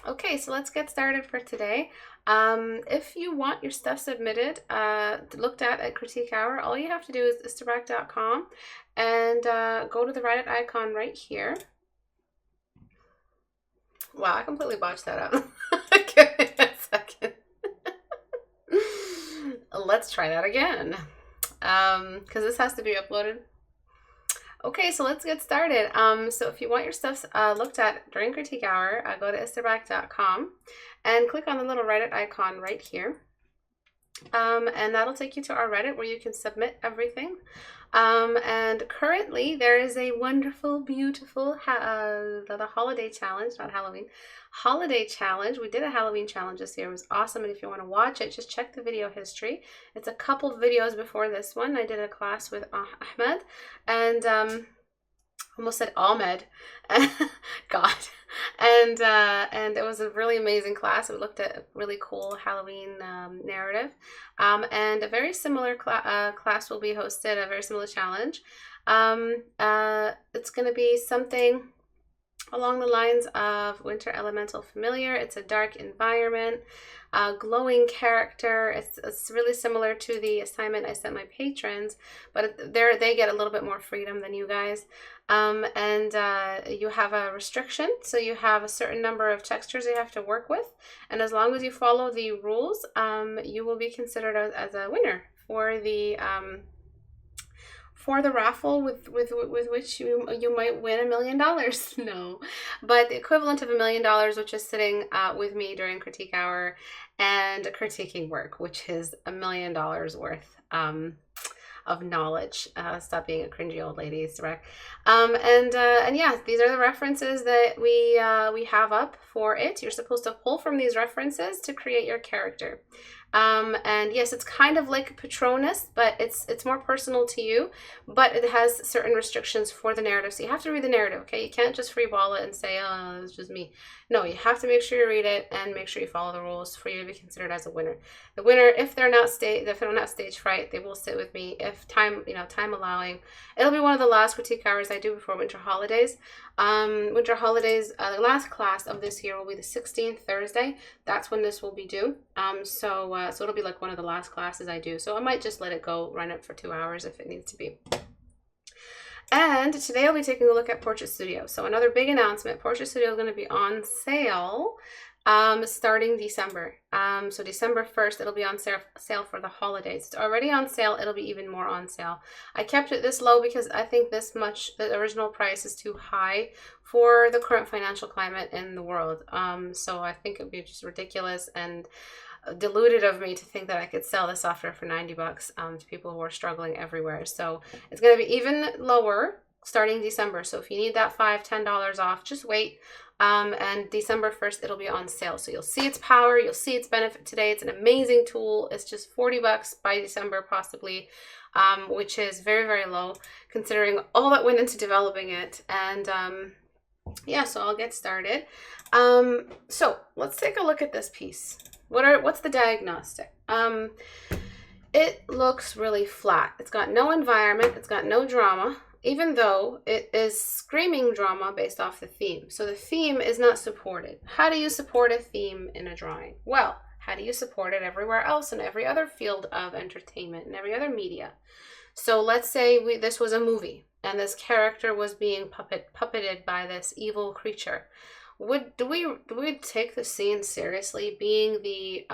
Okay, so let's get started for today. If you want your stuff submitted, looked at Critique Hour, all you have to do is istebrak.com and go to the Reddit icon right here. Wow, I completely botched that up. Give me a second. Let's try that again. Because this has to be uploaded. Okay, so let's get started. So if you want your stuff looked at during Critique Hour, go to istebrak.com and click on the little Reddit icon right here. And that'll take you to our Reddit where you can submit everything. And currently there is a wonderful, beautiful, the holiday challenge, not Halloween, holiday challenge. We did a Halloween challenge this year. It was awesome. And if you want to watch it, just check the video history. It's a couple videos before this one. I did a class with Ahmed and, almost said Ahmed, God, and it was a really amazing class. We looked at a really cool Halloween narrative, and a very similar class will be hosted, a very similar challenge. It's going to be something along the lines of Winter Elemental Familiar. It's a dark environment, glowing character. It's really similar to the assignment I sent my patrons, but they get a little bit more freedom than you guys. And you have a restriction, so you have a certain number of textures you have to work with, and as long as you follow the rules, you will be considered as a winner for the raffle with which you might win $1 million. No, but the equivalent of $1 million, which is sitting with me during Critique Hour and critiquing work, which is $1 million worth of knowledge. Stop being a cringy old lady, Istebrak. And yeah, these are the references that we have up for it. You're supposed to pull from these references to create your character. And yes, it's kind of like Patronus, but it's more personal to you, but it has certain restrictions for the narrative. So you have to read the narrative, okay? You can't just freeball it and say, oh, it's just me. No, you have to make sure you read it and make sure you follow the rules for you to be considered as a winner. The winner, if they're not stage fright, they will sit with me if time allowing. It'll be one of the last critique hours I do before winter holidays. Winter holidays, the last class of this year will be the 16th Thursday. That's when this will be due. So it'll be like one of the last classes I do. So I might just let it go, run it for 2 hours if it needs to be. And today I'll be taking a look at Portrait Studio. So another big announcement, Portrait Studio is going to be on sale starting December. So December 1st, it'll be on sale for the holidays. It's already on sale. It'll be even more on sale. I kept it this low because I think the original price is too high for the current financial climate in the world. So I think it'd be just ridiculous and deluded of me to think that I could sell this software for $90 to people who are struggling everywhere. So it's going to be even lower starting December. So if you need that $5-10 off, just wait. And December 1st, it'll be on sale. So you'll see its power, you'll see its benefit today. It's an amazing tool. It's just $40 by December, possibly, which is very, very low considering all that went into developing it. And yeah, so I'll get started. So let's take a look at this piece. What's the diagnostic? It looks really flat. It's got no environment. It's got no drama, even though it is screaming drama based off the theme. So the theme is not supported. How do you support a theme in a drawing? Well, how do you support it everywhere else in every other field of entertainment and every other media? So let's say this was a movie and this character was being puppeted by this evil creature. Do we take the scene seriously, being the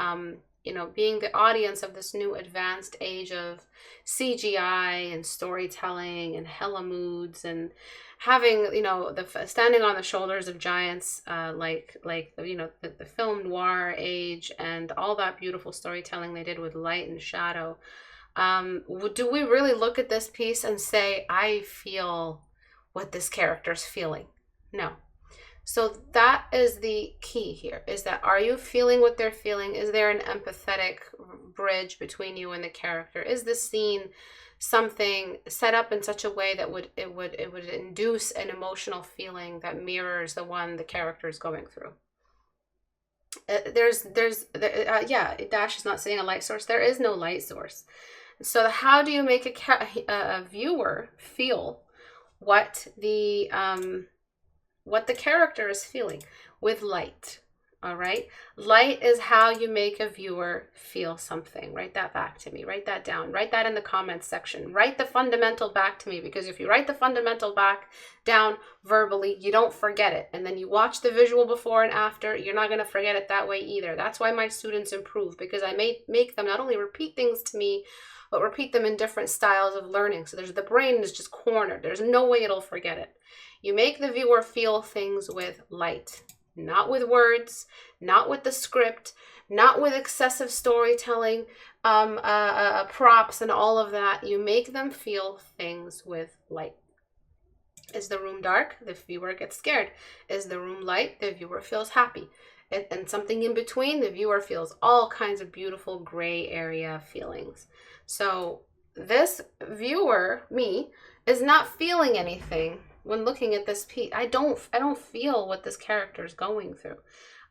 being the audience of this new advanced age of CGI and storytelling and hella moods and having standing on the shoulders of giants like the film noir age and all that beautiful storytelling they did with light and shadow. Do we really look at this piece and say, I feel what this character's feeling? No. So that is the key here, is that are you feeling what they're feeling? Is there an empathetic bridge between you and the character? Is the scene something set up in such a way that it would induce an emotional feeling that mirrors the one the character is going through? Dash is not saying a light source. There is no light source. So how do you make a viewer feel what the character is feeling? with light. All right. Light is how you make a viewer feel something. Write that back to me. Write that down. Write that in the comments section. Write the fundamental back to me, because if you write the fundamental back down verbally, you don't forget it. And then you watch the visual before and after, you're not going to forget it that way either. That's why my students improve, because I make them not only repeat things to me, but repeat them in different styles of learning. So the brain is just cornered. There's no way it'll forget it. You make the viewer feel things with light. Not with words, not with the script, not with excessive storytelling, props and all of that. You make them feel things with light. Is the room dark? The viewer gets scared. Is the room light? The viewer feels happy. And something in between, the viewer feels all kinds of beautiful gray area feelings. So this viewer, me, is not feeling anything when looking at this piece. I don't feel what this character is going through.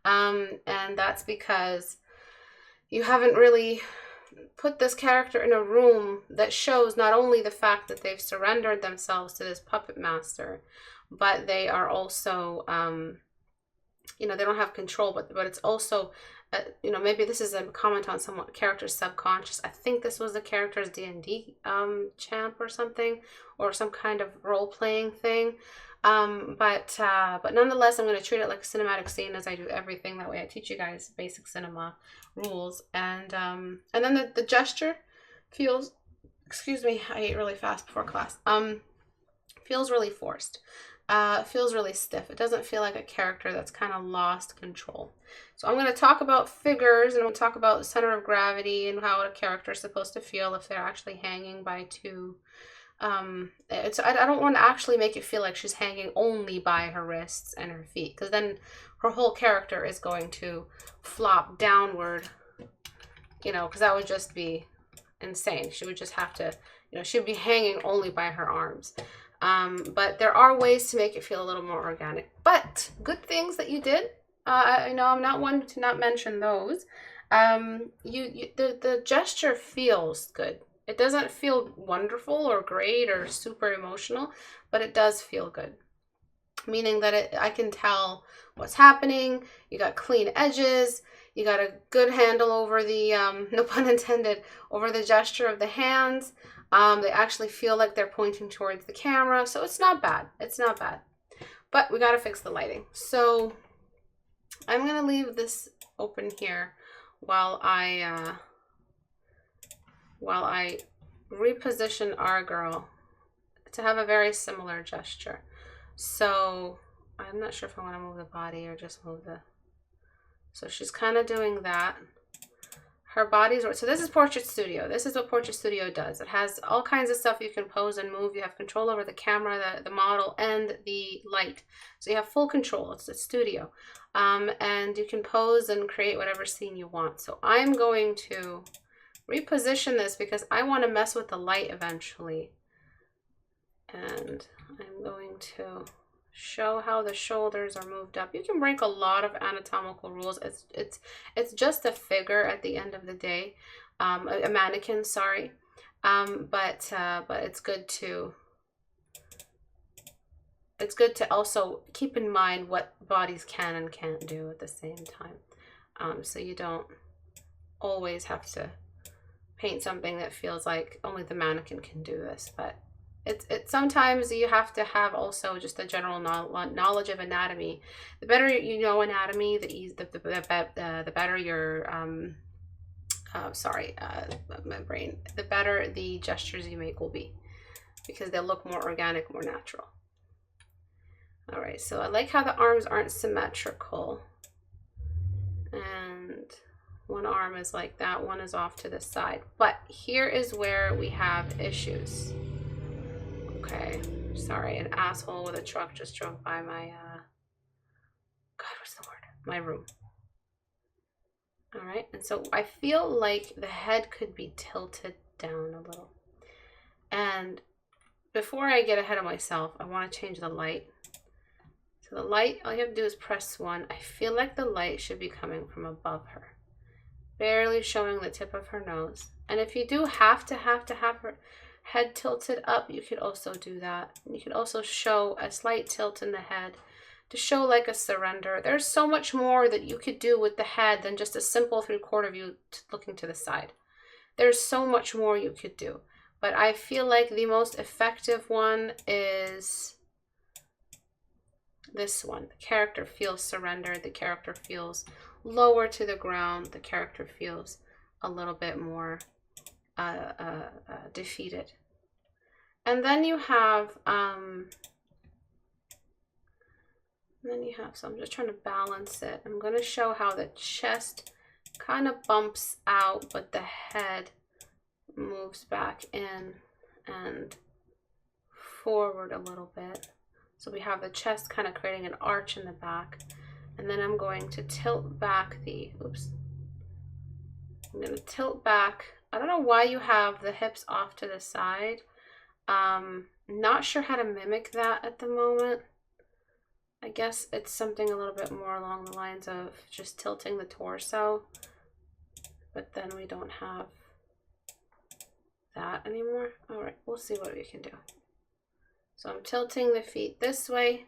And that's because you haven't really put this character in a room that shows not only the fact that they've surrendered themselves to this puppet master, but they are also, you know, they don't have control, but it's also, you know, maybe this is a comment on some character's subconscious. I think this was the character's D&D champ or something, or some kind of role-playing thing. But nonetheless, I'm going to treat it like a cinematic scene, as I do everything. That way I teach you guys basic cinema rules. And then the gesture feels, excuse me, I ate really fast before class, feels really forced. It feels really stiff. It doesn't feel like a character that's kind of lost control. So I'm going to talk about figures, and I'm going to talk about the center of gravity and how a character is supposed to feel if they're actually hanging by two. I don't want to actually make it feel like she's hanging only by her wrists and her feet, because then her whole character is going to flop downward, you know, because that would just be insane. She would just have to, you know, she'd be hanging only by her arms. But there are ways to make it feel a little more organic. But good things that you did. I know I'm not one to not mention those. The gesture feels good. It doesn't feel wonderful or great or super emotional, but it does feel good. Meaning that I can tell what's happening. You got clean edges. You got a good handle over the, no pun intended, over the gesture of the hands. They actually feel like they're pointing towards the camera. So it's not bad. It's not bad. But we got to fix the lighting. So I'm going to leave this open here while I reposition our girl to have a very similar gesture. So I'm not sure if I want to move the body or just move the... So she's kind of doing that. Her body's... So this is Portrait Studio. This is what Portrait Studio does. It has all kinds of stuff you can pose and move. You have control over the camera, the model, and the light. So you have full control. It's a studio. And you can pose and create whatever scene you want. So I'm going to reposition this because I want to mess with the light eventually. And I'm going to show how the shoulders are moved up. You can break a lot of anatomical rules. It's just a figure at the end of the day, a mannequin, sorry. But it's good to also keep in mind what bodies can and can't do at the same time. So you don't always have to paint something that feels like only the mannequin can do this, but it's sometimes you have to have also just a general knowledge of anatomy. The better you know anatomy, the better your my brain, the better the gestures you make will be, because they'll look more organic, more natural. All right, so I like how the arms aren't symmetrical, and one arm is like that, one is off to the side. But here is where we have issues. Okay, sorry, an asshole with a truck just drove by my, God, what's the word? My room. All right, and so I feel like the head could be tilted down a little. And before I get ahead of myself, I want to change the light. So the light, all you have to do is press 1. I feel like the light should be coming from above her, barely showing the tip of her nose. And if you do have to have her head tilted up, you could also do that. You could also show a slight tilt in the head to show like a surrender. There's so much more that you could do with the head than just a simple 3/4 view looking to the side. There's so much more you could do. But I feel like the most effective one is this one. The character feels surrendered. The character feels lower to the ground. The character feels a little bit more defeated. And then you have, so I'm just trying to balance it. I'm going to show how the chest kind of bumps out, but the head moves back in and forward a little bit. So we have the chest kind of creating an arch in the back. And then I'm going to tilt back the, I'm going to tilt back. I don't know why you have the hips off to the side. Not sure how to mimic that at the moment. I guess it's something a little bit more along the lines of just tilting the torso, but then we don't have that anymore. All right, we'll see what we can do. So I'm tilting the feet this way.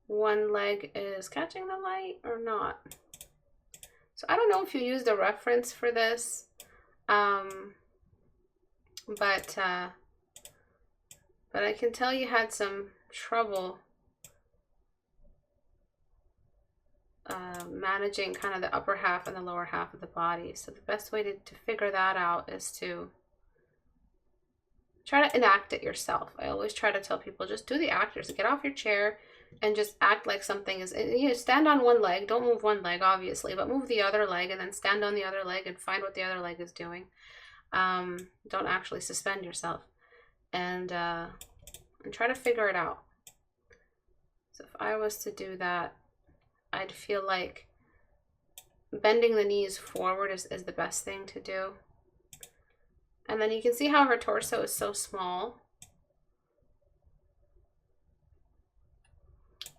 One leg is catching the light or not. So I don't know if you used a reference for this, but I can tell you had some trouble managing kind of the upper half and the lower half of the body. So the best way to figure that out is to try to enact it yourself. I always try to tell people, just do the actors. Get off your chair and just act like something is, you know, stand on one leg. Don't move one leg, obviously, but move the other leg and then stand on the other leg and find what the other leg is doing. Don't actually suspend yourself and try to figure it out. So if I was to do that, I'd feel like bending the knees forward is the best thing to do. And then you can see how her torso is so small.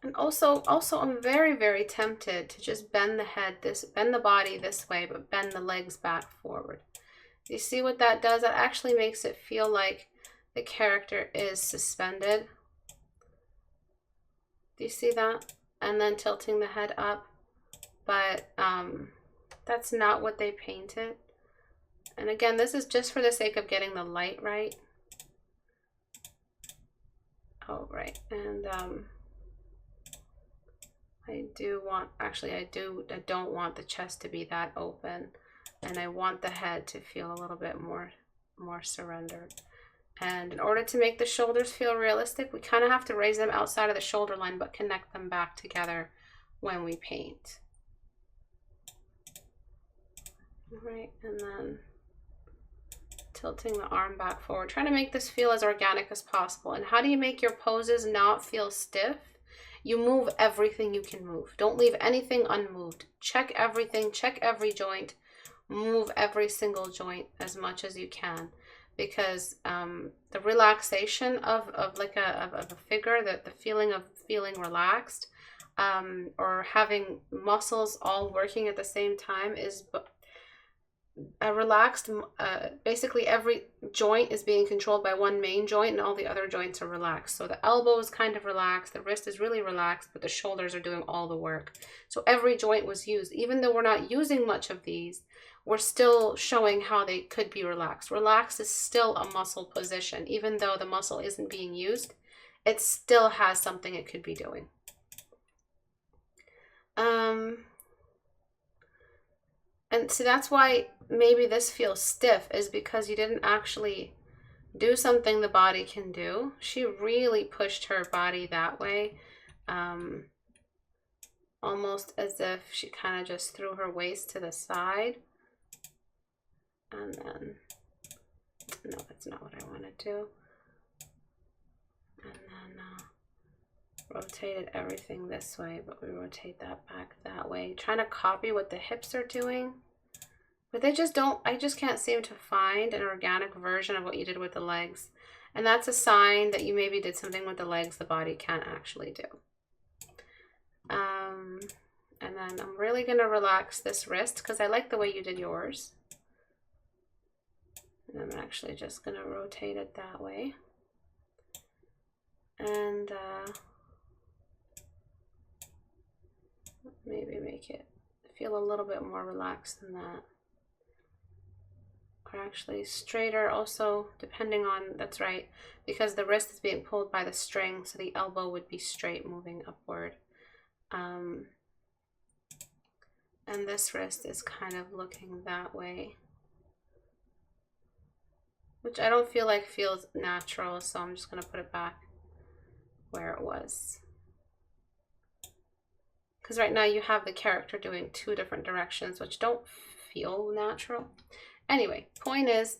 And also I'm very, very tempted to just bend the head bend the body this way, but bend the legs back forward. You see what that does? That actually makes it feel like the character is suspended. Do you see that? And then tilting the head up, but that's not what they painted. And again, this is just for the sake of getting the light right. Oh, right. And I don't want the chest to be that open, and I want the head to feel a little bit more surrendered. And in order to make the shoulders feel realistic, we kind of have to raise them outside of the shoulder line, but connect them back together when we paint. All right, and then tilting the arm back forward, trying to make this feel as organic as possible. And how do you make your poses not feel stiff? You move everything you can move. Don't leave anything unmoved. Check everything, check every joint, move every single joint as much as you can. Because the relaxation of a figure, the feeling of feeling relaxed, or having muscles all working at the same time is a relaxed, basically every joint is being controlled by one main joint and all the other joints are relaxed. So the elbow is kind of relaxed, the wrist is really relaxed, but the shoulders are doing all the work. So every joint was used. Even though we're not using much of these, we're still showing how they could be relaxed. Relaxed is still a muscle position. Even though the muscle isn't being used, it still has something it could be doing. And so that's why maybe this feels stiff, is because you didn't actually do something the body can do. She really pushed her body that way, almost as if she kind of just threw her waist to the side. And then, no, that's not what I want to do. And then rotated everything this way, but we rotate that back that way. Trying to copy what the hips are doing, but they just don't, I just can't seem to find an organic version of what you did with the legs. And that's a sign that you maybe did something with the legs the body can't actually do. And then I'm really going to relax this wrist because I like the way you did yours. And I'm actually just going to rotate it that way. And maybe make it feel a little bit more relaxed than that. Or actually straighter also, depending on, that's right, because the wrist is being pulled by the string, so the elbow would be straight moving upward. And this wrist is kind of looking that way, which I don't feel like feels natural, so I'm just going to put it back where it was. Because right now you have the character doing two different directions, which don't feel natural. Anyway, point is,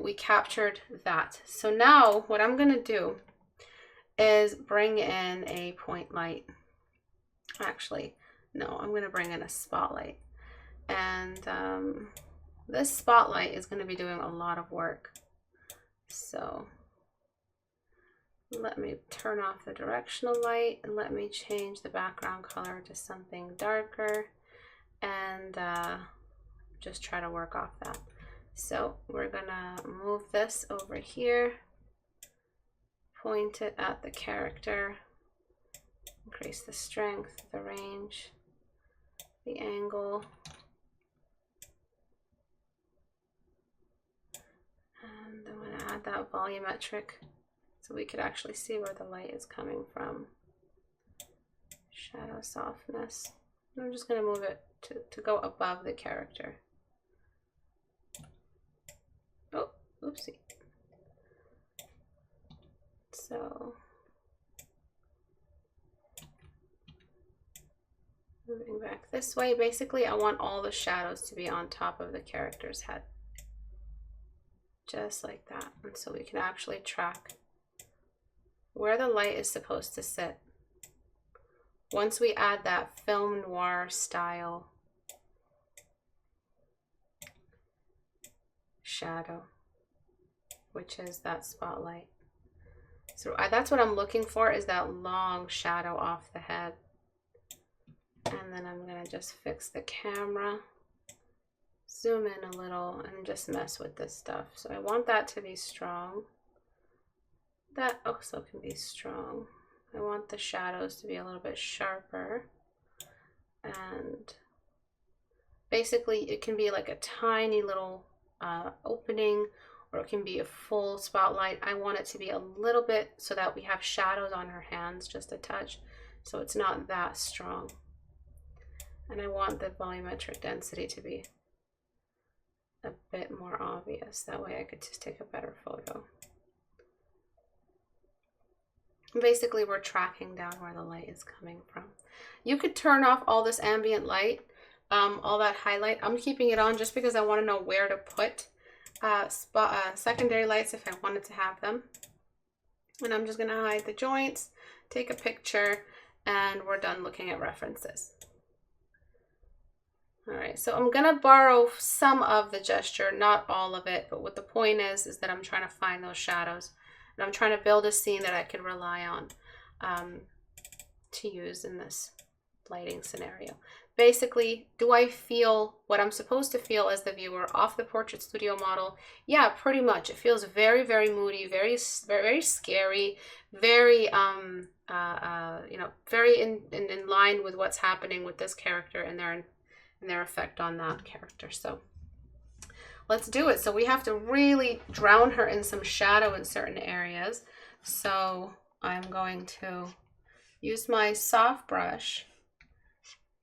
we captured that. So now what I'm going to do is bring in a point light. Actually, no, I'm going to bring in a spotlight. And this spotlight is going to be doing a lot of work. So let me turn off the directional light and let me change the background color to something darker and just try to work off that. So we're gonna move this over here, point it at the character, increase the strength, the range, the angle, and I'm gonna add that volumetric so we could actually see where the light is coming from. Shadow softness. I'm just gonna move it to go above the character. Oh, oopsie. So moving back this way, basically I want all the shadows to be on top of the character's head. Just like that. And so we can actually track where the light is supposed to sit. Once we add that film noir style shadow, which is that spotlight. So that's what I'm looking for, is that long shadow off the head. And then I'm gonna just fix the camera, zoom in a little, and just mess with this stuff. So I want that to be strong. That also can be strong. I want the shadows to be a little bit sharper. And basically it can be like a tiny little opening, or it can be a full spotlight. I want it to be a little bit so that we have shadows on her hands, just a touch, so it's not that strong. And I want the volumetric density to be a bit more obvious. That way I could just take a better photo. Basically, we're tracking down where the light is coming from. You could turn off all this ambient light, all that highlight. I'm keeping it on just because I want to know where to put secondary lights if I wanted to have them. And I'm just going to hide the joints, take a picture, and we're done looking at references. All right, so I'm going to borrow some of the gesture, not all of it, but what the point is that I'm trying to find those shadows. And I'm trying to build a scene that I can rely on to use in this lighting scenario. Basically, do I feel what I'm supposed to feel as the viewer off the Portrait Studio model? Yeah, pretty much. It feels very, very moody, very, very scary, very, you know, very in line with what's happening with this character and their effect on that character. So let's do it. So we have to really drown her in some shadow in certain areas. So I'm going to use my soft brush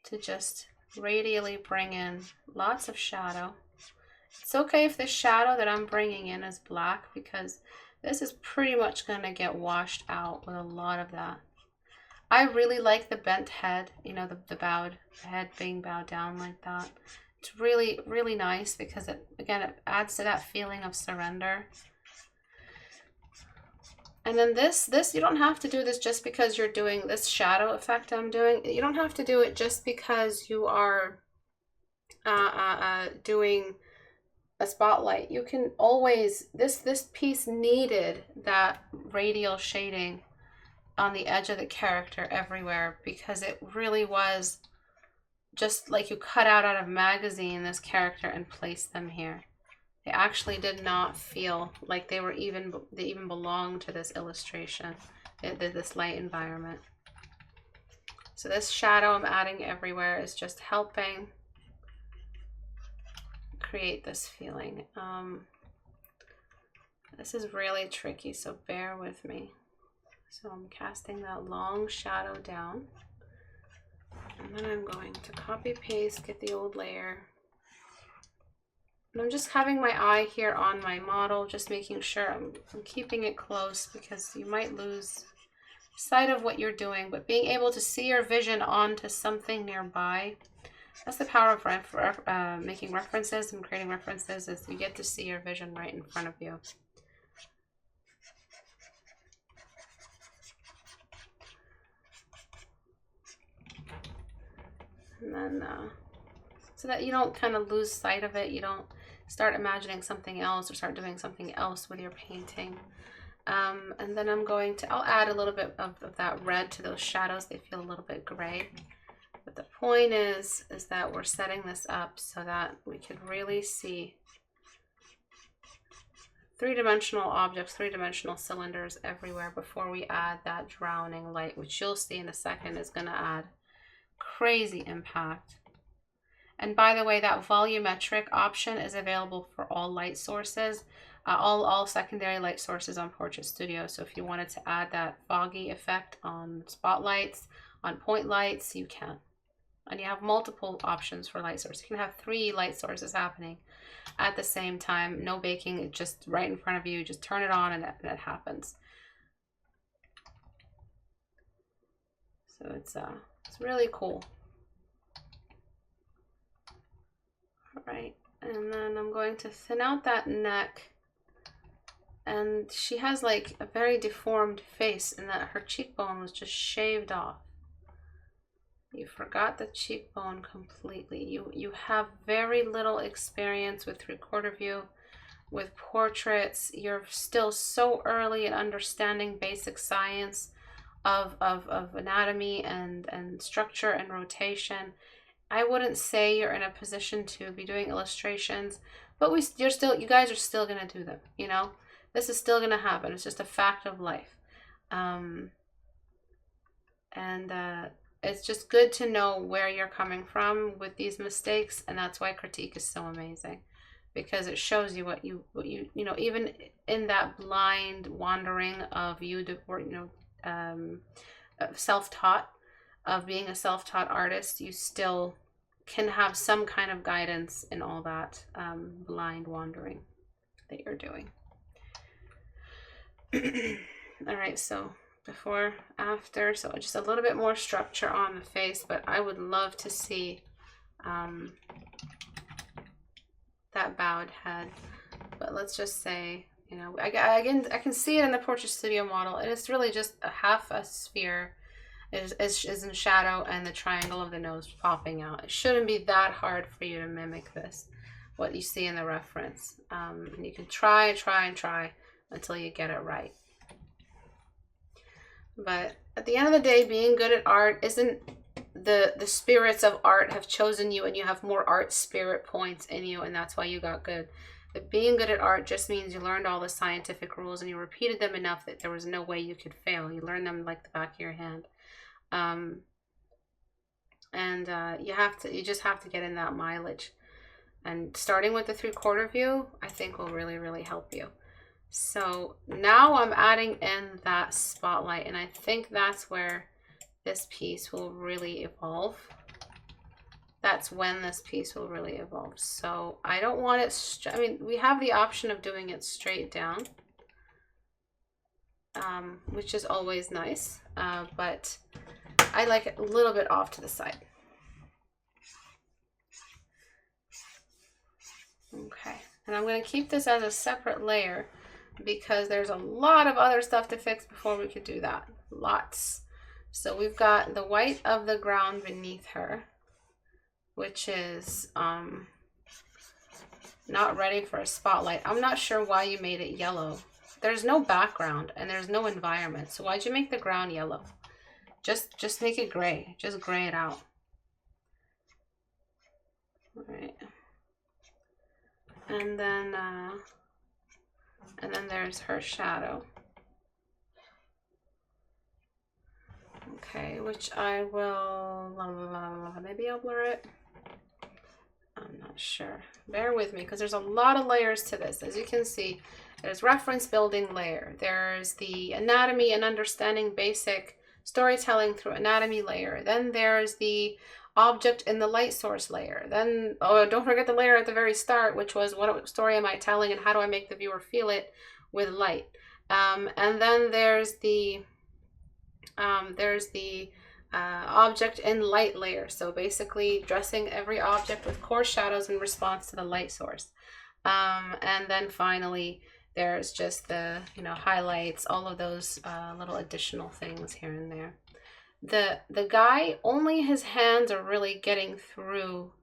to just radially bring in lots of shadow. It's okay if the shadow that I'm bringing in is black, because this is pretty much going to get washed out with a lot of that. I really like the bent head, you know, the bowed head being bowed down like that. It's really, really nice because it adds to that feeling of surrender. And then this, you don't have to do this just because you're doing this shadow effect I'm doing. You don't have to do it just because you are doing a spotlight. You can always, this piece needed that radial shading on the edge of the character everywhere, because it really was just like you cut out of a magazine this character and placed them here. They actually did not feel like they even belonged to this illustration, this light environment. So this shadow I'm adding everywhere is just helping create this feeling. This is really tricky, so bear with me. So I'm casting that long shadow down, and then I'm going to copy paste, get the old layer. And I'm just having my eye here on my model, just making sure I'm keeping it close, because you might lose sight of what you're doing, but being able to see your vision onto something nearby. That's the power of making references and creating references, is you get to see your vision right in front of you. And then, so that you don't kind of lose sight of it, you don't start imagining something else or start doing something else with your painting. And then I'll add a little bit of that red to those shadows. They feel a little bit gray. But the point is that we're setting this up so that we could really see three-dimensional objects, three-dimensional cylinders everywhere before we add that drowning light, which you'll see in a second is going to add crazy impact. And by the way, that volumetric option is available for all light sources, all secondary light sources on Portrait Studio. So if you wanted to add that foggy effect on spotlights, on point lights, you can. And you have multiple options for light source. You can have 3 light sources happening at the same time. No baking, it's just right in front of you. Just turn it on and it happens. So it's really cool. All right, and then I'm going to thin out that neck. And she has like a very deformed face in that her cheekbone was just shaved off. You forgot the cheekbone completely. You have very little experience with 3/4 view, with portraits. You're still so early in understanding basic science of anatomy and structure and rotation. I wouldn't say you're in a position to be doing illustrations, but you guys are still gonna do them. You know, this is still gonna happen. It's just a fact of life. It's just good to know where you're coming from with these mistakes, and that's why critique is so amazing, because it shows you what you know, even in that blind wandering of self-taught, of being a self-taught artist, you still can have some kind of guidance in all that blind wandering that you're doing. All right, so before, after, so just a little bit more structure on the face, but I would love to see that bowed head. But let's just say, you know, I can see it in the Portrait Studio model, and it's really just a half a sphere is in shadow, and the triangle of the nose popping out. It shouldn't be that hard for you to mimic this, what you see in the reference. And you can try until you get it right. But at the end of the day, being good at art isn't the spirits of art have chosen you, and you have more art spirit points in you, and that's why you got good. But being good at art just means you learned all the scientific rules and you repeated them enough that there was no way you could fail. You learned them like the back of your hand. You just have to get in that mileage. And starting with the 3/4 view, I think will really, really help you. So now I'm adding in that spotlight, and I think that's where this piece will really evolve. That's when this piece will really evolve. So I don't want it, I mean, we have the option of doing it straight down, which is always nice, but I like it a little bit off to the side. Okay, and I'm going to keep this as a separate layer because there's a lot of other stuff to fix before we could do that. Lots. So we've got the white of the ground beneath her, which is not ready for a spotlight. I'm not sure why you made it yellow. There's no background and there's no environment. So why'd you make the ground yellow? Just make it gray. Just gray it out. All right. And then there's her shadow. Okay, which I will, maybe I'll blur it. I'm not sure. Bear with me because there's a lot of layers to this. As you can see, there's reference building layer. There's the anatomy and understanding basic storytelling through anatomy layer. Then there's the object in the light source layer. Then, oh, don't forget the layer at the very start, which was what story am I telling and how do I make the viewer feel it with light. And then there's the object in light layer. So basically dressing every object with coarse shadows in response to the light source. And then finally, there's just the, highlights, all of those little additional things here and there. The guy, only his hands are really getting through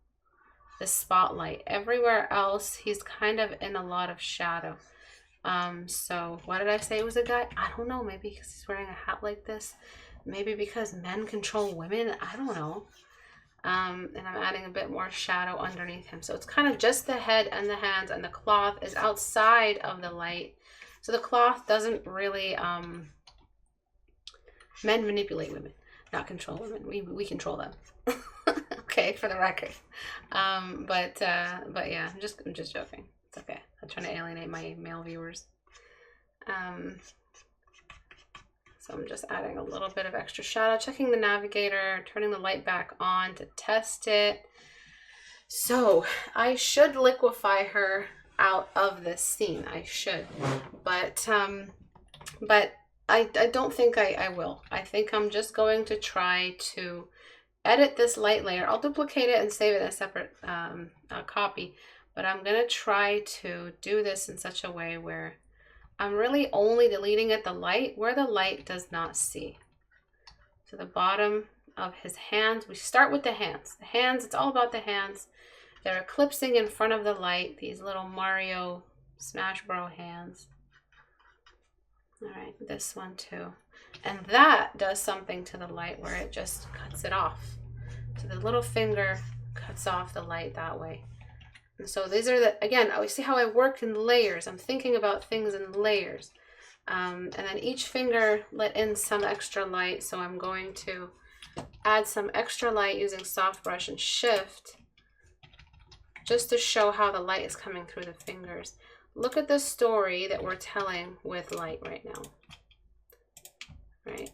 the spotlight. Everywhere else, he's kind of in a lot of shadow. So why did I say it was a guy? I don't know. Maybe because he's wearing a hat like this. Maybe because men control women. I don't know. And I'm adding a bit more shadow underneath him. So it's kind of just the head and the hands, and the cloth is outside of the light. So the cloth doesn't really, men manipulate women, not control women. We control them. Okay, for the record. But yeah, I'm just joking. It's okay. I'm trying to alienate my male viewers. So I'm just adding a little bit of extra shadow, checking the navigator, turning the light back on to test it. So I should liquefy her out of this scene. I should, but I don't think I will. I think I'm just going to try to edit this light layer. I'll duplicate it and save it in a separate copy, but I'm gonna try to do this in such a way where I'm really only deleting at the light where the light does not see. So the bottom of his hands, we start with the hands. The hands, it's all about the hands. They're eclipsing in front of the light, these little Mario Smash Bros hands. All right, this one too. And that does something to the light where it just cuts it off. So the little finger cuts off the light that way. And so these are the, again, we see how I work in layers. I'm thinking about things in layers. And then each finger let in some extra light. So I'm going to add some extra light using soft brush and shift just to show how the light is coming through the fingers. Look at the story that we're telling with light right now. Right.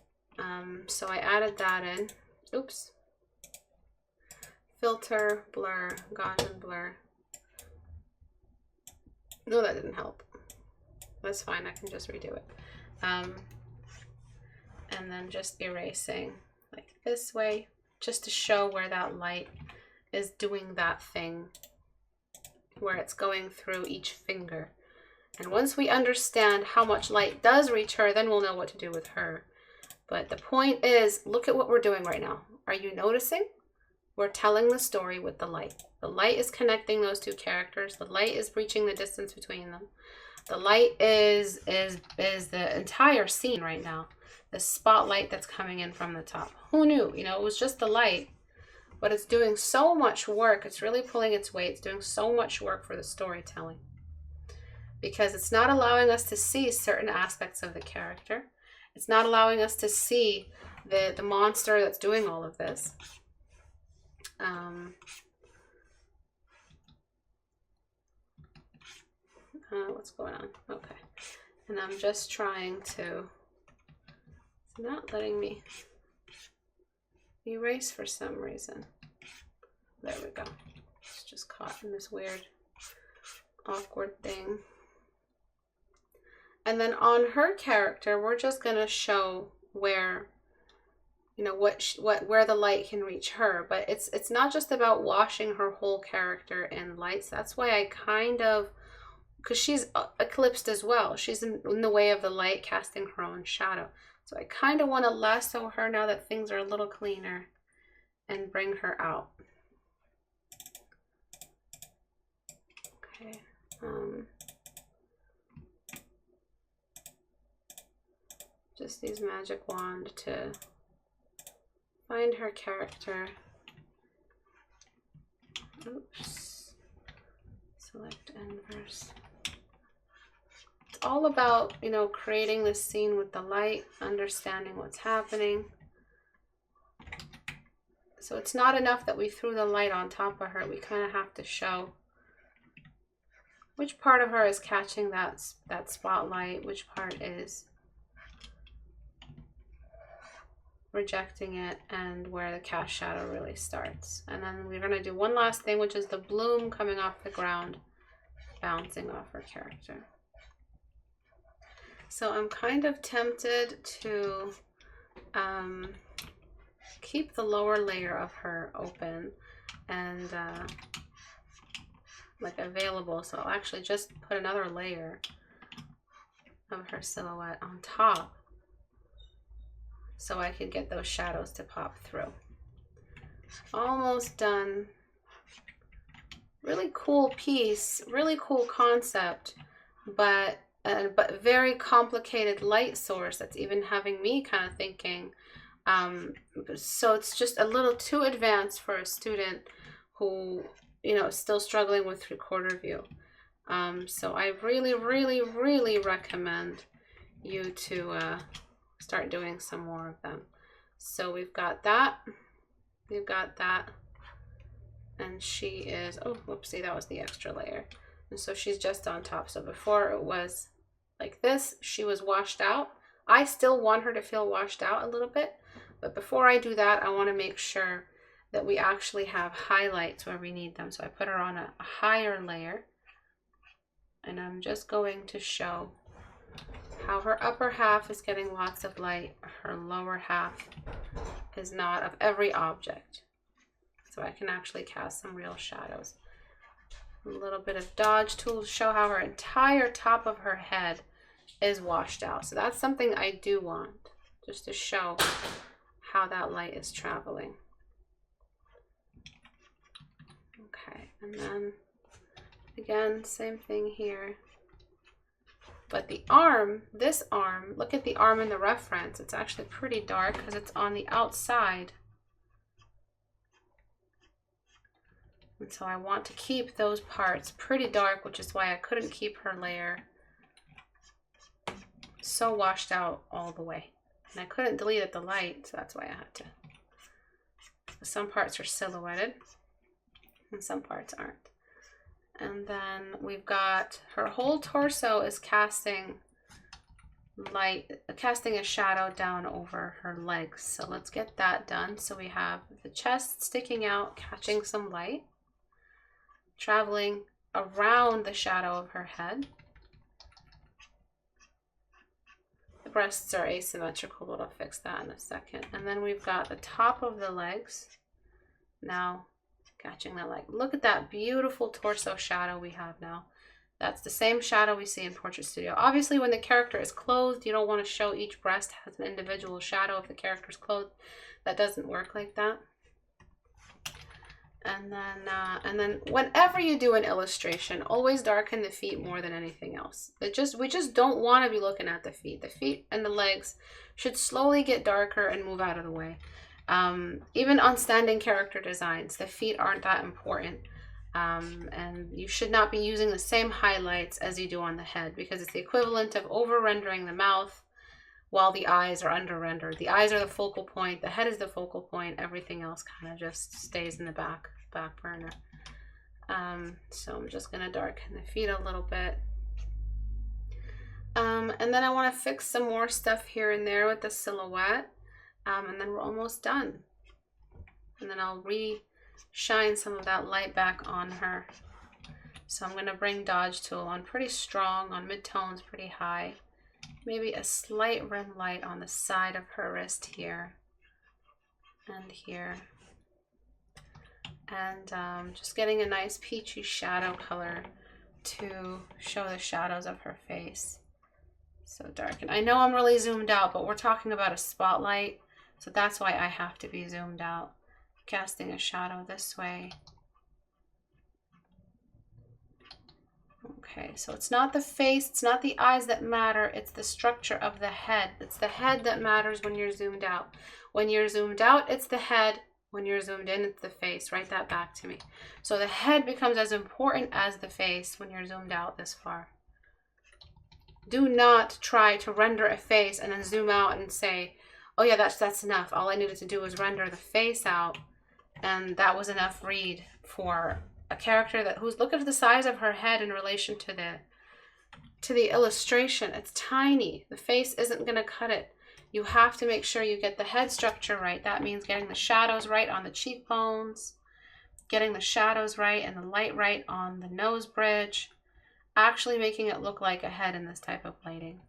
So I added that in. Oops. Filter, blur, Gaussian blur. No, that didn't help. That's fine. I can just redo it. And then just erasing like this way, just to show where that light is doing that thing, where it's going through each finger. And once we understand how much light does reach her, then we'll know what to do with her. But the point is, look at what we're doing right now. Are you noticing? We're telling the story with the light. The light is connecting those two characters. The light is breaching the distance between them. The light is the entire scene right now. The spotlight that's coming in from the top. Who knew? It was just the light. But it's doing so much work. It's really pulling its weight. It's doing so much work for the storytelling. Because it's not allowing us to see certain aspects of the character. It's not allowing us to see the monster that's doing all of this. What's going on? Okay. And I'm just trying to, it's not letting me erase for some reason. There we go. It's just caught in this weird, awkward thing. And then on her character, we're just going to show where, where the light can reach her. But it's not just about washing her whole character in lights. That's why I kind of, because she's eclipsed as well. She's in the way of the light, casting her own shadow. So I kind of want to lasso her now that things are a little cleaner and bring her out. Okay. Just use magic wand to find her character. Oops. Select inverse. It's all about, creating this scene with the light, understanding what's happening. So it's not enough that we threw the light on top of her. We kind of have to show which part of her is catching that spotlight, which part is rejecting it, and where the cast shadow really starts. And then we're going to do one last thing, which is the bloom coming off the ground, bouncing off her character. So I'm kind of tempted to keep the lower layer of her open and like available. So I'll actually just put another layer of her silhouette on top so I can get those shadows to pop through. Almost done. Really cool piece, really cool concept, but very complicated light source that's even having me kind of thinking. So it's just a little too advanced for a student who, you know, is still struggling with 3/4 view. So I really, really, really recommend you to start doing some more of them. So we've got that, and she is, oh, whoopsie, that was the extra layer. And so she's just on top. So before it was like this, she was washed out. I still want her to feel washed out a little bit, but before I do that, I want to make sure that we actually have highlights where we need them. So I put her on a higher layer, and I'm just going to show how her upper half is getting lots of light, her lower half is not, of every object. So I can actually cast some real shadows. A little bit of dodge tool to show how her entire top of her head is washed out. So that's something I do want, just to show how that light is traveling. Okay, and then again, same thing here. But the arm, this arm, look at the arm in the reference. It's actually pretty dark because it's on the outside. And so I want to keep those parts pretty dark, which is why I couldn't keep her layer so washed out all the way. And I couldn't delete at the light, so that's why I had to. Some parts are silhouetted and some parts aren't. And then we've got her whole torso is casting light, casting a shadow down over her legs. So let's get that done. So we have the chest sticking out, catching some light, traveling around the shadow of her head. The breasts are asymmetrical, but I'll fix that in a second. And then we've got the top of the legs now catching that light. Look at that beautiful torso shadow we have now. That's the same shadow we see in Portrait Studio. Obviously, when the character is clothed, you don't want to show each breast has an individual shadow if the character is clothed. That doesn't work like that. And then whenever you do an illustration, always darken the feet more than anything else. We just don't want to be looking at the feet. The feet and the legs should slowly get darker and move out of the way. Even on standing character designs, the feet aren't that important. And you should not be using the same highlights as you do on the head, because it's the equivalent of over-rendering the mouth while the eyes are under-rendered. The eyes are the focal point, the head is the focal point, everything else kind of just stays in the back burner. So I'm just going to darken the feet a little bit. And then I want to fix some more stuff here and there with the silhouette. And then we're almost done. And then I'll shine some of that light back on her. So I'm going to bring Dodge Tool on pretty strong, on mid-tones pretty high. Maybe a slight rim light on the side of her wrist here and here. And just getting a nice peachy shadow color to show the shadows of her face. So dark. And I know I'm really zoomed out, but we're talking about a spotlight. So that's why I have to be zoomed out. Casting a shadow this way. Okay, so it's not the face, it's not the eyes that matter, it's the structure of the head. It's the head that matters when you're zoomed out. When you're zoomed out, it's the head. When you're zoomed in, it's the face. Write that back to me. So the head becomes as important as the face when you're zoomed out this far. Do not try to render a face and then zoom out and say, oh yeah, that's enough. All I needed to do was render the face out. And that was enough read for a character that who's, look at the size of her head in relation to the illustration. It's tiny. The face isn't going to cut it. You have to make sure you get the head structure right. That means getting the shadows right on the cheekbones, getting the shadows right and the light right on the nose bridge, actually making it look like a head in this type of lighting.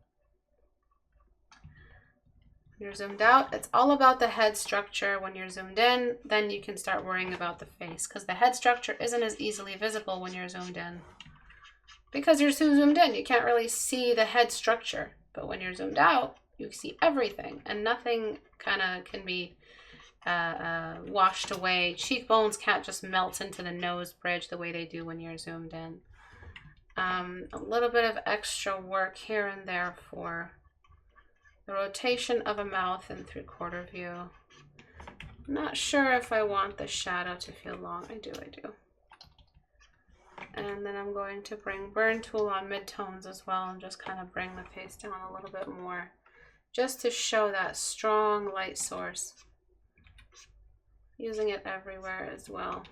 When you're zoomed out, it's all about the head structure. When you're zoomed in, then you can start worrying about the face, because the head structure isn't as easily visible when you're zoomed in. Because you're so zoomed in, you can't really see the head structure. But when you're zoomed out, you see everything, and nothing kind of can be washed away. Cheekbones can't just melt into the nose bridge the way they do when you're zoomed in. A little bit of extra work here and there for the rotation of a mouth in 3/4 view. I'm not sure if I want the shadow to feel long. I do. And then I'm going to bring burn tool on midtones as well and just kind of bring the face down a little bit more, just to show that strong light source. Using it everywhere as well.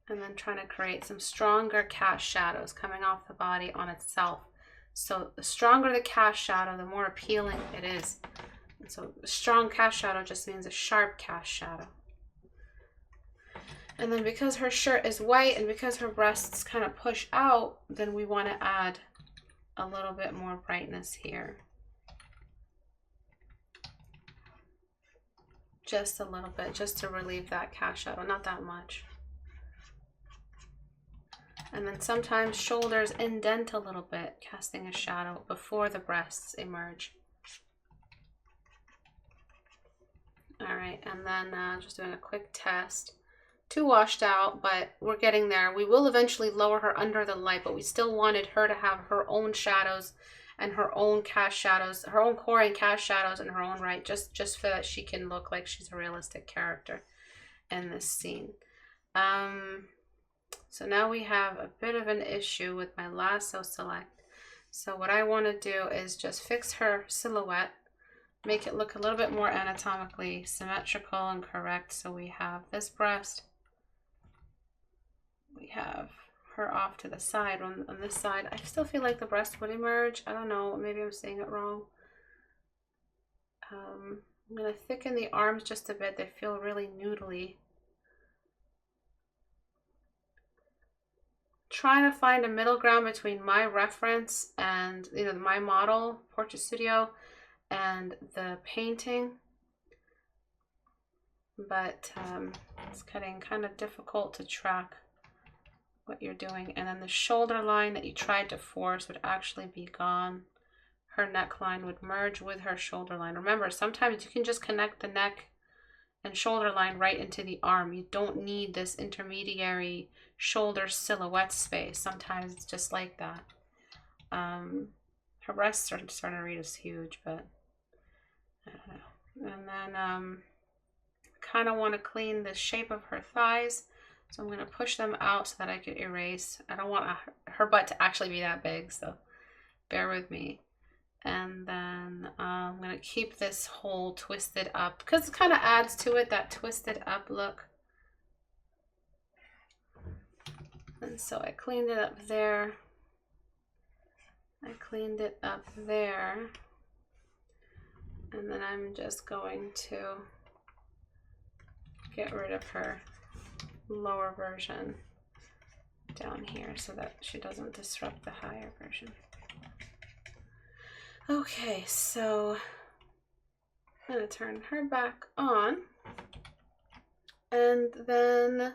And then trying to create some stronger cast shadows coming off the body on itself. So the stronger the cast shadow, the more appealing it is. And so a strong cast shadow just means a sharp cast shadow. And then because her shirt is white and because her breasts kind of push out, then we want to add a little bit more brightness here. Just a little bit, just to relieve that cast shadow, not that much. And then sometimes shoulders indent a little bit, casting a shadow before the breasts emerge. All right, and then just doing a quick test. Too washed out, but we're getting there. We will eventually lower her under the light, but we still wanted her to have her own shadows and her own cast shadows, her own core and cast shadows in her own right, just so that she can look like she's a realistic character in this scene. So now we have a bit of an issue with my lasso select. So what I want to do is just fix her silhouette, make it look a little bit more anatomically symmetrical and correct. So we have this breast, we have her off to the side. On this side, I still feel like the breast would emerge. I don't know, maybe I'm saying it wrong. I'm going to thicken the arms just a bit. They feel really noodly. Trying to find a middle ground between my reference and, you know, my model, Portrait Studio, and the painting. But it's getting kind of difficult to track what you're doing. And then the shoulder line that you tried to force would actually be gone. Her neckline would merge with her shoulder line. Remember, sometimes you can just connect the neck and shoulder line right into the arm. You don't need this intermediary shoulder silhouette space. Sometimes it's just like that. Her breasts are starting to read as huge, but I don't know. And then kind of want to clean the shape of her thighs. So I'm going to push them out so that I could erase. I don't want her butt to actually be that big, so bear with me. And then I'm going to keep this hole twisted up because it kind of adds to it, that twisted up look. And so I cleaned it up there. I cleaned it up there. And then I'm just going to get rid of her lower version down here so that she doesn't disrupt the higher version. Okay, so I'm going to turn her back on. And then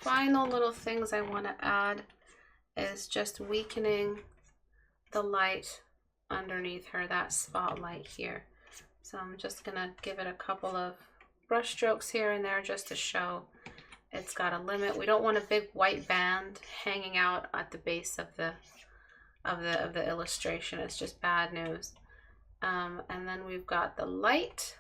final little things I want to add is just weakening the light underneath her, that spotlight here. So I'm just going to give it a couple of brush strokes here and there just to show it's got a limit. We don't want a big white band hanging out at the base of the illustration. It's just bad news. And then we've got the light.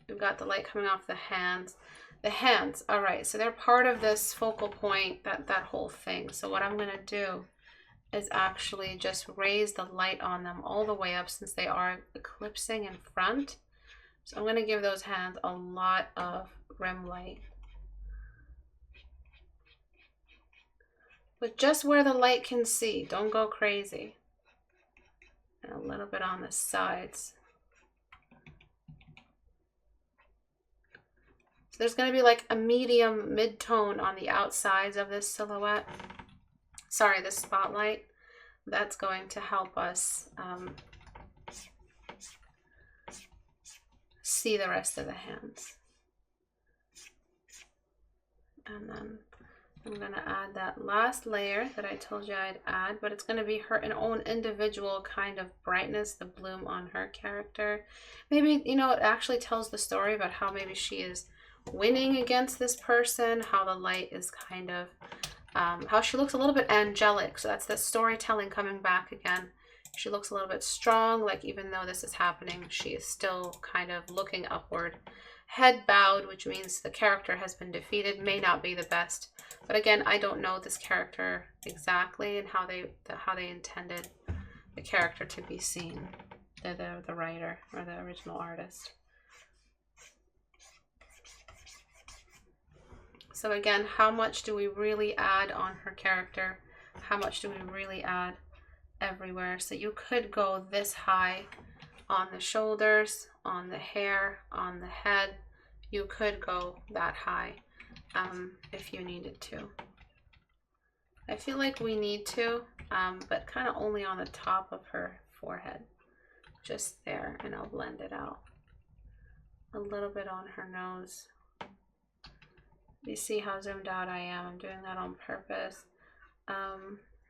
We've got the light coming off the hands. The hands, all right, so they're part of this focal point, that whole thing. So what I'm going to do is actually just raise the light on them all the way up, since they are eclipsing in front. So I'm going to give those hands a lot of rim light. But just where the light can see, don't go crazy. And a little bit on the sides. So there's going to be like a medium mid-tone on the outsides of this silhouette. Sorry, this spotlight. That's going to help us see the rest of the hands. And then I'm going to add that last layer that I told you I'd add, but it's going to be her own individual kind of brightness, the bloom on her character. Maybe, you know, it actually tells the story about how maybe she is winning against this person, how the light is kind of, how she looks a little bit angelic. So that's the storytelling coming back again. She looks a little bit strong, like even though this is happening, she is still kind of looking upward. Head bowed, which means the character has been defeated, may not be the best. But again, I don't know this character exactly and how they intended the character to be seen, the writer or the original artist. So again, how much do we really add on her character? How much do we really add everywhere? So you could go this high on the shoulders, on the hair, on the head. You could go that high if you needed to. I feel like we need to, but kind of only on the top of her forehead. Just there, and I'll blend it out. A little bit on her nose. You see how zoomed out I am. I'm doing that on purpose.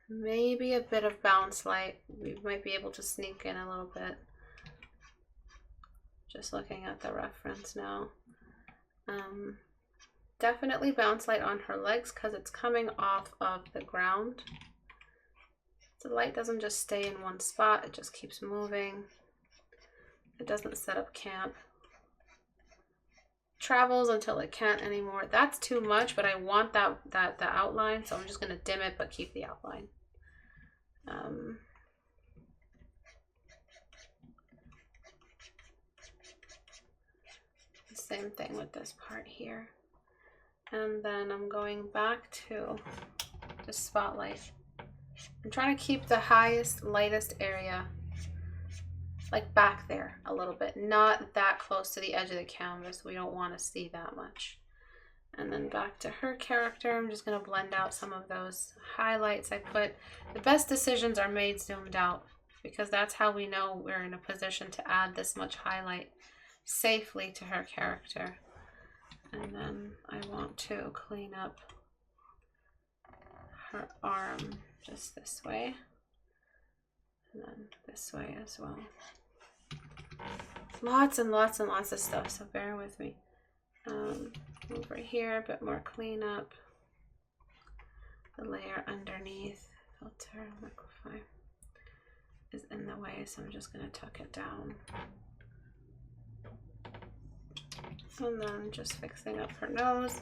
Maybe a bit of bounce light. We might be able to sneak in a little bit. Just looking at the reference now. Definitely bounce light on her legs because it's coming off of the ground. The light doesn't just stay in one spot. It just keeps moving. It doesn't set up camp. Travels until it can't anymore. That's too much, but I want the outline, so I'm just going to dim it but keep the outline. Same thing with this part here. And then I'm going back to the spotlight. I'm trying to keep the highest, lightest area like back there a little bit, not that close to the edge of the canvas. We don't want to see that much. And then back to her character, I'm just going to blend out some of those highlights I put. The best decisions are made zoomed out because that's how we know we're in a position to add this much highlight safely to her character. And then I want to clean up her arm just this way, and then this way as well. Lots and lots and lots of stuff, so bear with me. Over here, a bit more cleanup. The layer underneath, filter, liquify, is in the way, so I'm just going to tuck it down. And then just fixing up her nose.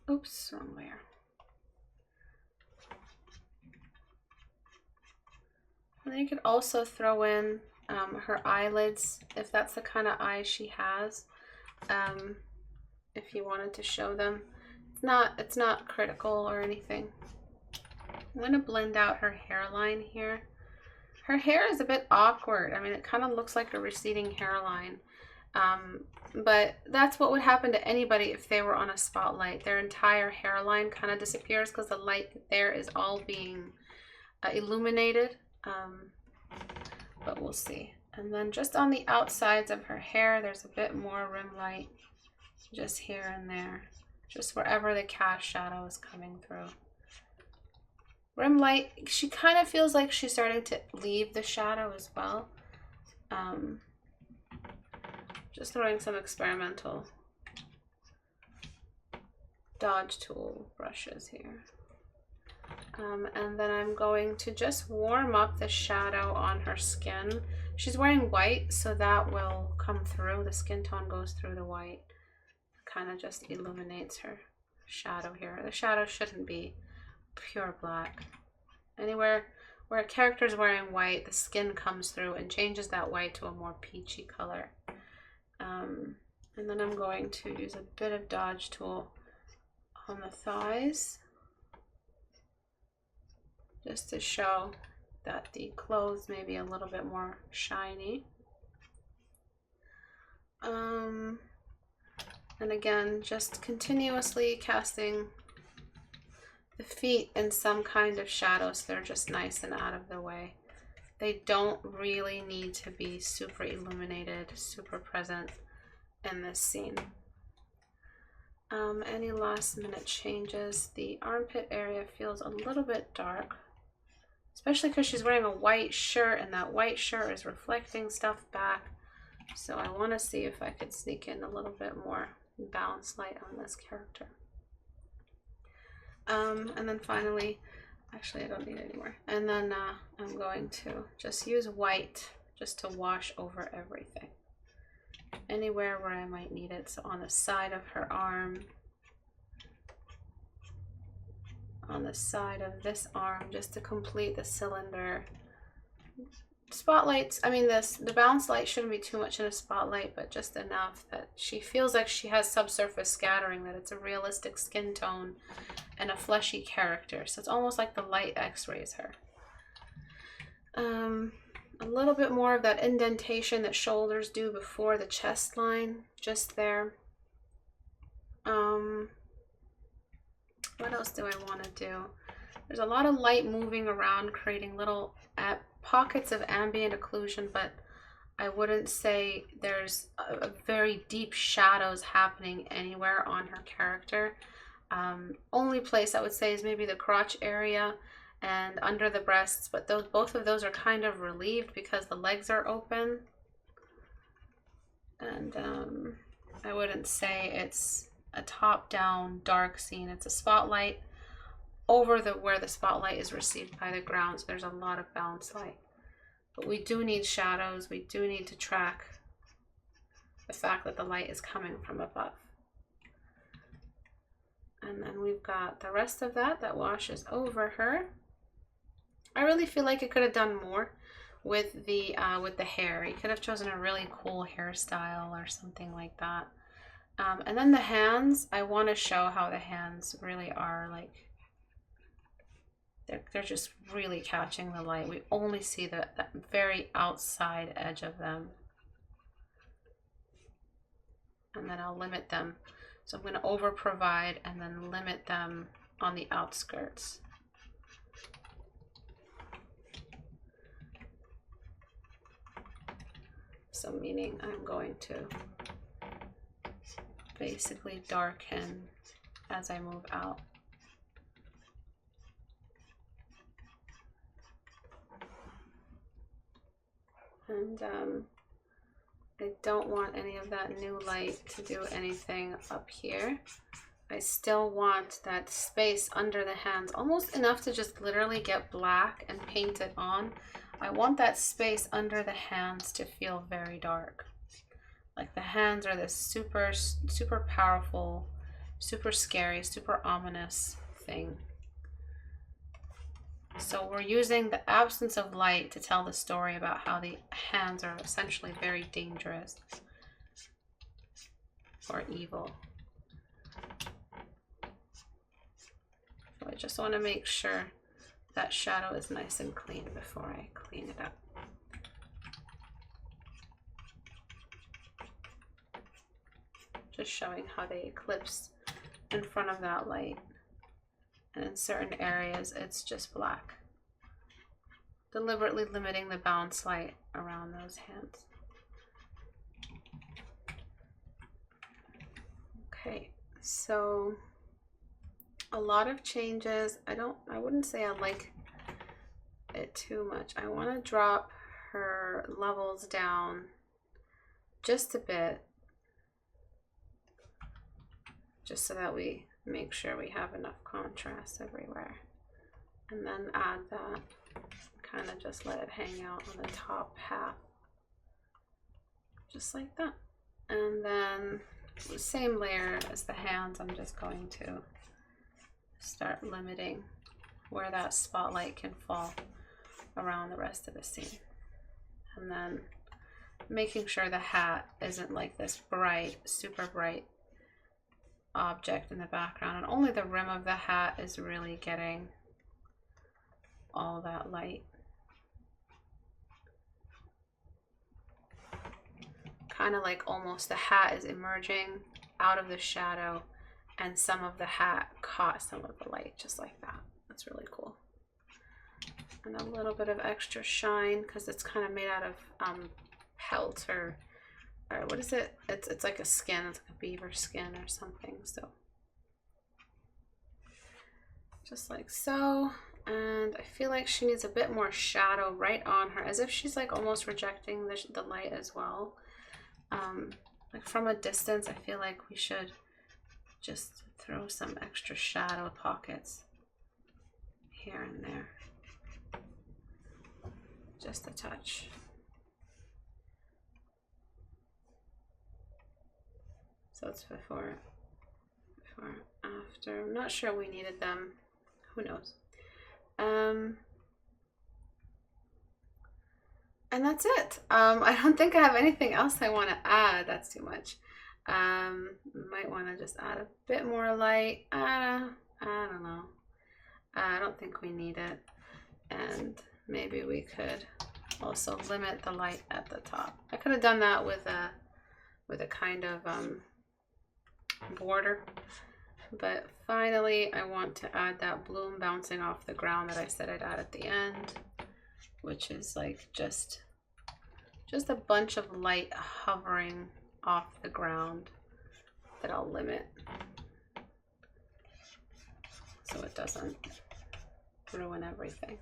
Oops, wrong layer. And then you could also throw in her eyelids, if that's the kind of eye she has. If you wanted to show them. It's not critical or anything. I'm going to blend out her hairline here. Her hair is a bit awkward. I mean, it kind of looks like a receding hairline. But that's what would happen to anybody if they were on a spotlight. Their entire hairline kind of disappears because the light there is all being illuminated. But we'll see. And then just on the outsides of her hair, there's a bit more rim light just here and there. Just wherever the cast shadow is coming through. Rim light, she kind of feels like she's starting to leave the shadow as well. Just throwing some experimental dodge tool brushes here. And then I'm going to just warm up the shadow on her skin. She's wearing white, so that will come through. The skin tone goes through the white. Kind of just illuminates her shadow here. The shadow shouldn't be pure black. Anywhere where a character is wearing white, the skin comes through and changes that white to a more peachy color. And then I'm going to use a bit of dodge tool on the thighs, just to show that the clothes may be a little bit more shiny. And again, just continuously casting the feet in some kind of shadow so they're just nice and out of the way. They don't really need to be super illuminated, super present in this scene. Any last minute changes? The armpit area feels a little bit dark, especially because she's wearing a white shirt and that white shirt is reflecting stuff back. So I want to see if I could sneak in a little bit more balanced light on this character. And then finally, actually I don't need any more. And then I'm going to just use white just to wash over everything. Anywhere where I might need it. So on the side of her arm, on the side of this arm, just to complete the cylinder. Spotlights, I mean the bounce light shouldn't be too much in a spotlight, but just enough that she feels like she has subsurface scattering, that it's a realistic skin tone and a fleshy character. So it's almost like the light x-rays her. A little bit more of that indentation that shoulders do before the chest line, just there. What else do I want to do? There's a lot of light moving around, creating little pockets of ambient occlusion, but I wouldn't say there's a very deep shadows happening anywhere on her character. Only place I would say is maybe the crotch area and under the breasts, but both of those are kind of relieved because the legs are open. And I wouldn't say it's a top-down dark scene. It's a spotlight over where the spotlight is received by the ground, so there's a lot of bounce light. But we do need shadows. We do need to track the fact that the light is coming from above. And then we've got the rest of that washes over her. I really feel like it could have done more with the hair. You could have chosen a really cool hairstyle or something like that. And then the hands, I want to show how the hands really are like, they're just really catching the light. We only see that very outside edge of them. And then I'll limit them. So I'm going to over provide and then limit them on the outskirts. So meaning I'm going to basically darken as I move out. And I don't want any of that new light to do anything up here. I still want that space under the hands, almost enough to just literally get black and paint it on. I want that space under the hands to feel very dark. Like the hands are this super, super powerful, super scary, super ominous thing. So we're using the absence of light to tell the story about how the hands are essentially very dangerous or evil. So I just want to make sure that shadow is nice and clean before I clean it up. Just showing how they eclipse in front of that light. And in certain areas, it's just black. Deliberately limiting the bounce light around those hands. Okay, so a lot of changes. I wouldn't say I like it too much. I want to drop her levels down just a bit, just so that we make sure we have enough contrast everywhere. And then add that, kind of just let it hang out on the top half, just like that. And then the same layer as the hands, I'm just going to start limiting where that spotlight can fall around the rest of the scene. And then making sure the hat isn't like this bright, super bright object in the background, and only the rim of the hat is really getting all that light. Kind of like almost the hat is emerging out of the shadow, and some of the hat caught some of the light, just like that. That's really cool. And a little bit of extra shine because it's kind of made out of pelt or what is it? It's like a skin. It's like a beaver skin or something. So just like so. And I feel like she needs a bit more shadow right on her, as if she's like almost rejecting the light as well. Like from a distance, I feel like we should just throw some extra shadow pockets here and there. Just a touch. So it's before, after. I'm not sure we needed them. Who knows? And that's it. I don't think I have anything else I want to add. That's too much. Might want to just add a bit more light. I don't know. I don't think we need it. And maybe we could also limit the light at the top. I could have done that with a kind of border. But finally, I want to add that bloom bouncing off the ground that I said I'd add at the end, which is like just a bunch of light hovering off the ground that I'll limit so it doesn't ruin everything.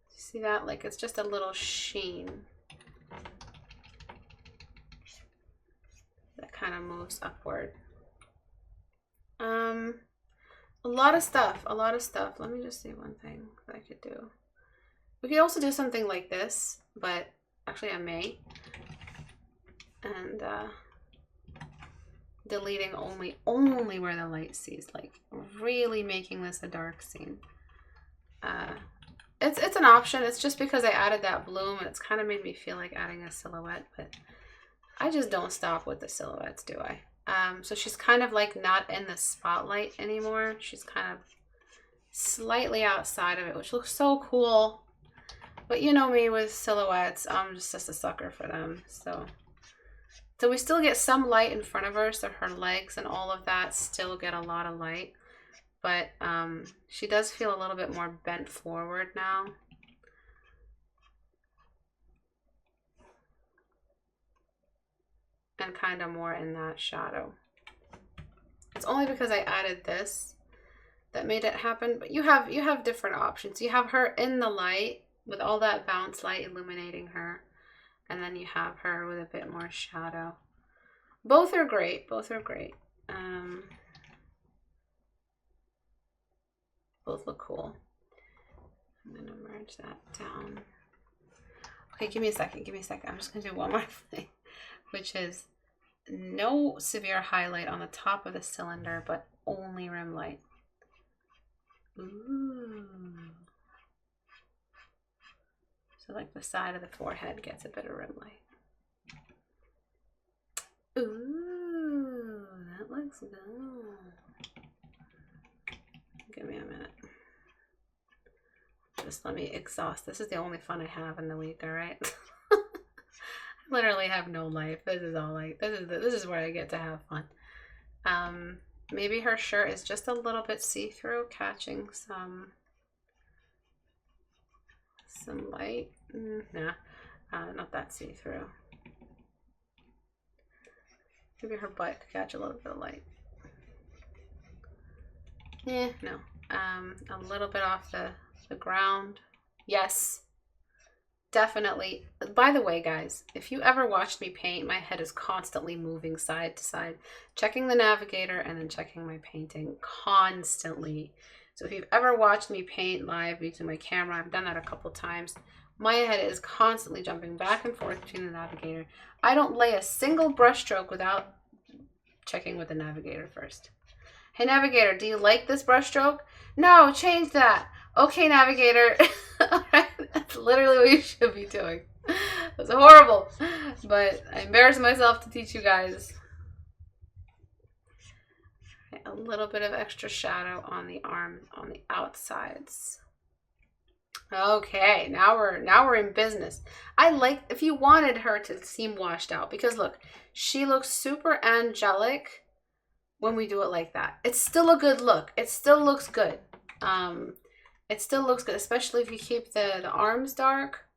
See that? Like it's just a little sheen that kind of moves upward. A lot of stuff. Let me just see one thing that I could do. We could also do something like this, but actually I may. And deleting only where the light sees, like really making this a dark scene. It's an option. It's just because I added that bloom and it's kind of made me feel like adding a silhouette, but I just don't stop with the silhouettes, do I? So she's kind of like not in the spotlight anymore. She's kind of slightly outside of it, which looks so cool. But you know me with silhouettes, I'm just a sucker for them. So we still get some light in front of her, so her legs and all of that still get a lot of light. But she does feel a little bit more bent forward now. And kind of more in that shadow. It's only because I added this that made it happen, but you have different options. You have her in the light with all that bounce light illuminating her, and then you have her with a bit more shadow. Both are great. Both look cool. I'm gonna merge that down. Okay, give me a second. I'm just gonna do one more thing, which is no severe highlight on the top of the cylinder, but only rim light. Ooh. So like the side of the forehead gets a bit of rim light. Ooh, that looks good. Give me a minute. Just let me exhaust. This is the only fun I have in the week, all right? Literally have no life. This is all like this is where I get to have fun. Maybe her shirt is just a little bit see-through, catching some light. Nah, not that see-through. Maybe her butt could catch a little bit of light. No. A little bit off the ground. Yes. Definitely. By the way, guys, if you ever watched me paint, my head is constantly moving side to side, checking the navigator and then checking my painting constantly. So if you've ever watched me paint live using my camera, I've done that a couple times. My head is constantly jumping back and forth between the navigator. I don't lay a single brush stroke without checking with the navigator first. Hey, navigator, do you like this brush stroke? No, change that. Okay, navigator. All right, that's literally what you should be doing. It was horrible, but I embarrassed myself to teach you guys. A little bit of extra shadow on the arm, on the outsides. Okay, now we're in business. I like, if you wanted her to seem washed out, because look, she looks super angelic when we do it like that. It's still a good look. It still looks good. It still looks good, especially if you keep the arms dark.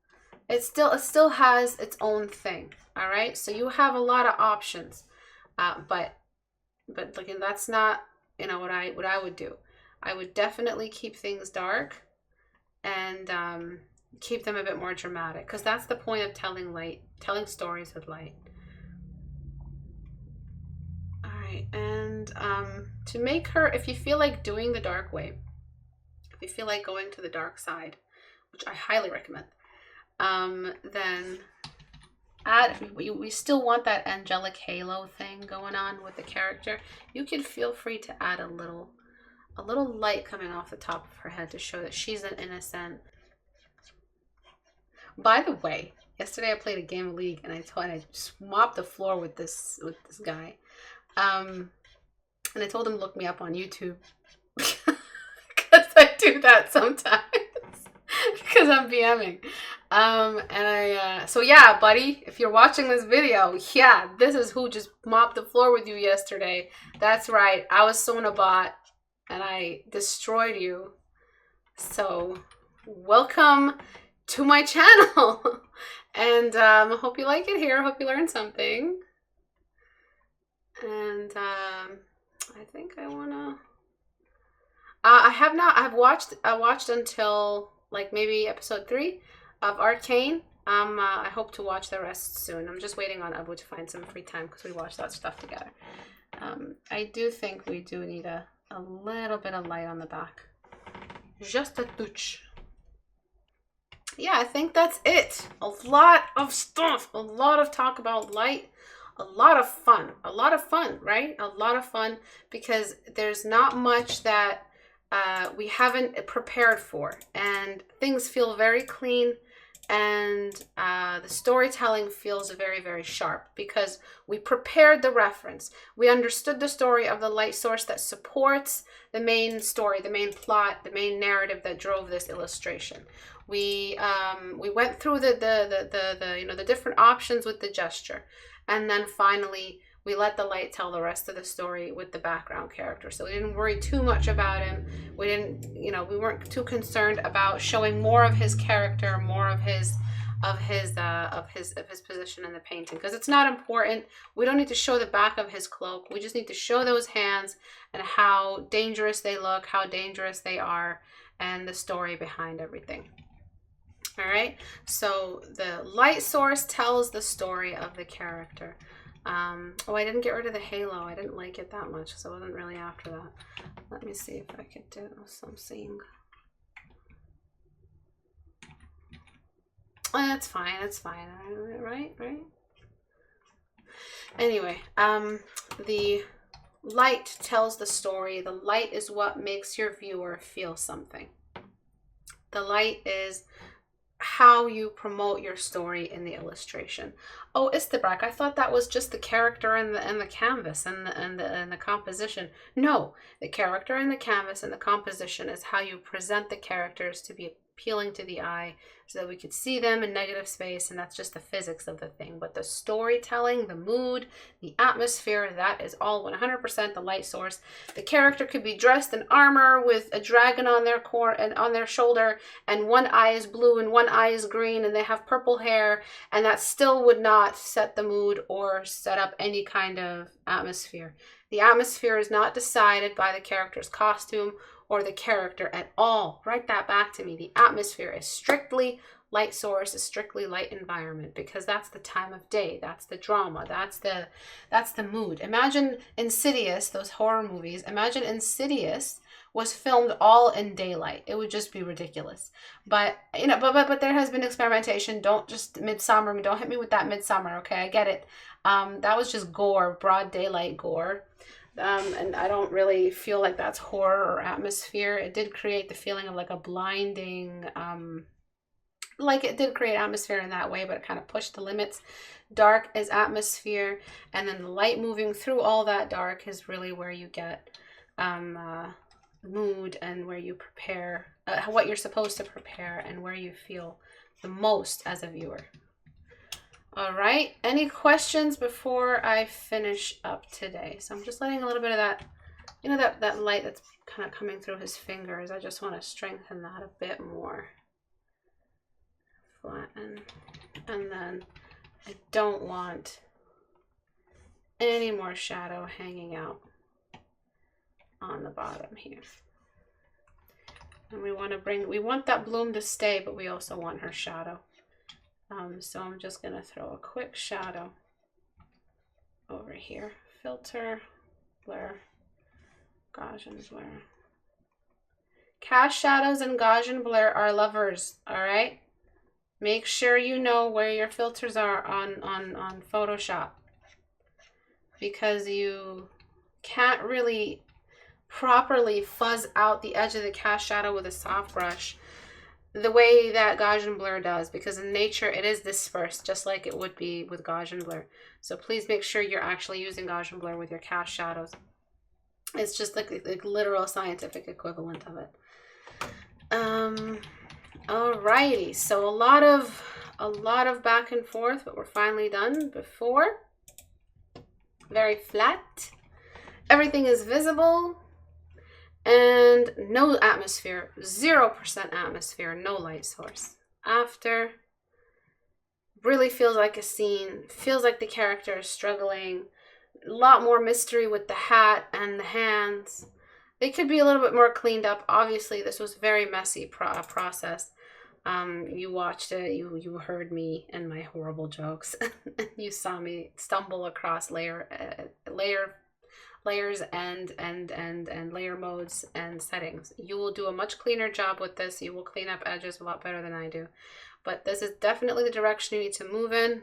It still has its own thing. All right, so you have a lot of options, but look, and that's not, you know, what I would do. I would definitely keep things dark and keep them a bit more dramatic, because that's the point of telling stories with light. All right, and to make her, if you feel like doing the dark way, if you feel like going to the dark side, which I highly recommend, then we still want that angelic halo thing going on with the character. You can feel free to add a little light coming off the top of her head to show that she's an innocent. By the way, yesterday I played a game of League and I just mopped the floor with this guy, and I told him to look me up on YouTube because I do that sometimes because I'm PMing. So yeah, buddy, if you're watching this video, yeah, this is who just mopped the floor with you yesterday. That's right, I was Sonobot and I destroyed you. So welcome to my channel. And I hope you like it here. I hope you learned something. And I think I wanna I watched until like maybe episode 3 of Arcane. I hope to watch the rest soon. I'm just waiting on Abu to find some free time because we watch that stuff together. I do think we do need a little bit of light on the back. Just a touch. Yeah, I think that's it. A lot of stuff. A lot of talk about light. A lot of fun. A lot of fun, right? A lot of fun, because there's not much that we haven't prepared for, and things feel very clean, and the storytelling feels very, very sharp because we prepared the reference. We understood the story of the light source that supports the main story, the main plot, the main narrative that drove this illustration. We went through the different options with the gesture, and then finally we let the light tell the rest of the story with the background character. So we didn't worry too much about him. We weren't too concerned about showing more of his character, more of his position in the painting, because it's not important. We don't need to show the back of his cloak. We just need to show those hands and how dangerous they look, how dangerous they are, and the story behind everything. All right, so the light source tells the story of the character. Oh, I didn't get rid of the halo. I didn't like it that much, so I wasn't really after that. Let me see if I could do something. Oh, that's fine. That's fine. Right. Anyway, the light tells the story. The light is what makes your viewer feel something. The light is how you promote your story in the illustration. Oh, Istebrak, I thought that was just the character and the canvas and the composition. No, the character and the canvas and the composition is how you present the characters to be appealing to the eye so that we could see them in negative space, and that's just the physics of the thing. But the storytelling, the mood, the atmosphere, that is all 100% the light source. The character could be dressed in armor with a dragon on their core and on their shoulder, and one eye is blue and one eye is green, and they have purple hair, and that still would not set the mood or set up any kind of atmosphere. The atmosphere is not decided by the character's costume or the character at all. Write that back to me. The atmosphere is strictly light source, is strictly light environment, because that's the time of day, that's the drama, that's the mood. Imagine Insidious, those horror movies. Imagine Insidious was filmed all in daylight. It would just be ridiculous. But but there has been experimentation. Don't just Midsummer. Don't hit me with that Midsummer. Okay, I get it. That was just gore, broad daylight gore. And I don't really feel like that's horror or atmosphere. It did create the feeling of like a blinding, like it did create atmosphere in that way, but it kind of pushed the limits. Dark is atmosphere, and then the light moving through all that dark is really where you get mood, and where you prepare what you're supposed to prepare, and where you feel the most as a viewer. All right, any questions before I finish up today? So I'm just letting a little bit of that, you know, that light that's kind of coming through his fingers. I just want to strengthen that a bit more. Flatten. And then I don't want any more shadow hanging out on the bottom here. And we want that bloom to stay, but we also want her shadow. So I'm just going to throw a quick shadow over here. Filter, blur, Gaussian blur. Cast shadows and Gaussian blur are lovers, all right? Make sure you know where your filters are on Photoshop, because you can't really properly fuzz out the edge of the cast shadow with a soft brush the way that Gaussian blur does, because in nature it is dispersed just like it would be with Gaussian blur. So please make sure you're actually using Gaussian blur with your cast shadows. It's just like literal scientific equivalent of it. Alrighty, so a lot of back and forth, but we're finally done. Before, very flat, everything is visible. And no atmosphere, 0% atmosphere, no light source. After, really feels like a scene, feels like the character is struggling. A lot more mystery with the hat and the hands. They could be a little bit more cleaned up. Obviously, this was a very messy process. You watched it, you heard me and my horrible jokes. You saw me stumble across layers and layer modes and settings. You will do a much cleaner job with this. You will clean up edges a lot better than I do. But this is definitely the direction you need to move in.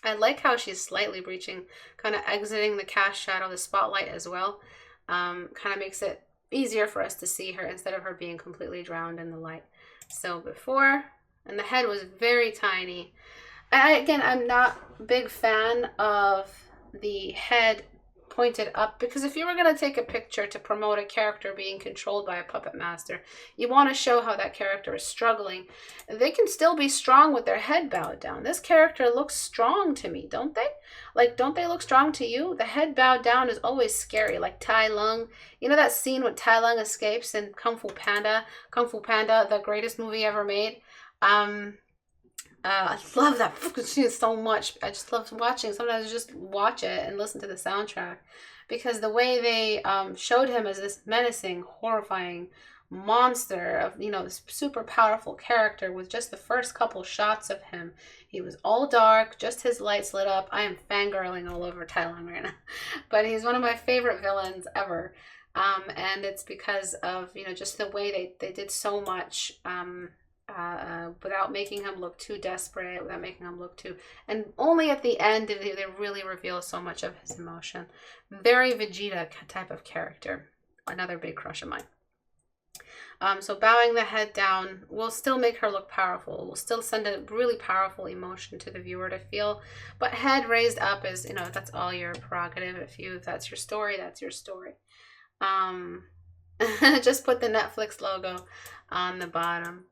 I like how she's slightly breaching, kind of exiting the cast shadow, the spotlight as well. Kind of makes it easier for us to see her instead of her being completely drowned in the light. So before, and the head was very tiny. Again, I'm not a big fan of the head pointed up, because if you were going to take a picture to promote a character being controlled by a puppet master, you want to show how that character is struggling. They can still be strong with their head bowed down. This character looks strong to me, don't they? Like, don't they look strong to you? The head bowed down is always scary, like Tai Lung. You know that scene when Tai Lung escapes in Kung Fu Panda, the greatest movie ever made? I love that scene so much. I just love watching. Sometimes I just watch it and listen to the soundtrack, because the way they showed him as this menacing, horrifying monster of, you know, this super powerful character with just the first couple shots of him. He was all dark, just his lights lit up. I am fangirling all over Tai Lung right now. But he's one of my favorite villains ever. And it's because of, you know, just the way they did so much without making him look too desperate, without making him look too, and only at the end did they really reveal so much of his emotion. Very Vegeta type of character. Another big crush of mine. So bowing the head down will still make her look powerful. Will still send a really powerful emotion to the viewer to feel. But head raised up is, you know, that's all your prerogative. If that's your story, that's your story. Just put the Netflix logo on the bottom.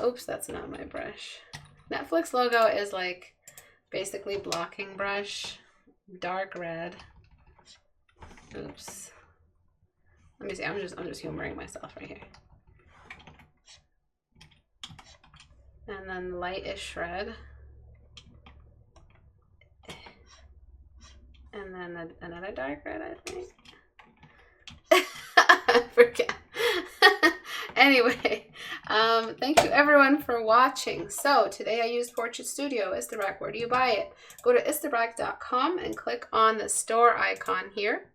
Oops, that's not my brush. Netflix logo is like basically blocking brush, dark red. Oops. Let me see. I'm just humoring myself right here. And then lightish red. And then another dark red, I think. I forget. Anyway, thank you everyone for watching. So today I used Portrait Studio Istebrak. Where do you buy it? Go to istebrak.com and click on the store icon here.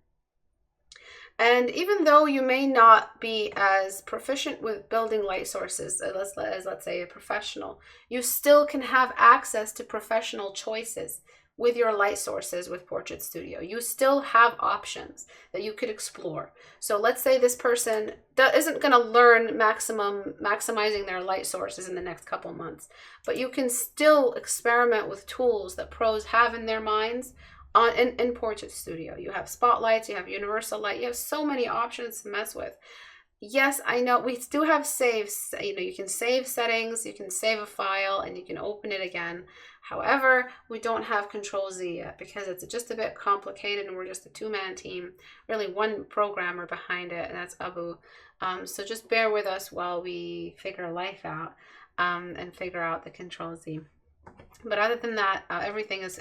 And even though you may not be as proficient with building light sources as let's say a professional, you still can have access to professional choices with your light sources with Portrait Studio. You still have options that you could explore. So let's say this person isn't going to learn maximizing their light sources in the next couple months, but you can still experiment with tools that pros have in their minds in Portrait Studio. You have spotlights, you have universal light, you have so many options to mess with. Yes, I know we do have saves. You can save settings, you can save a file, and you can open it again. However, we don't have Control Z yet because it's just a bit complicated, and we're just a two-man team, really one programmer behind it, and that's Abu. So just bear with us while we figure life out and figure out the Control Z. But other than that, everything is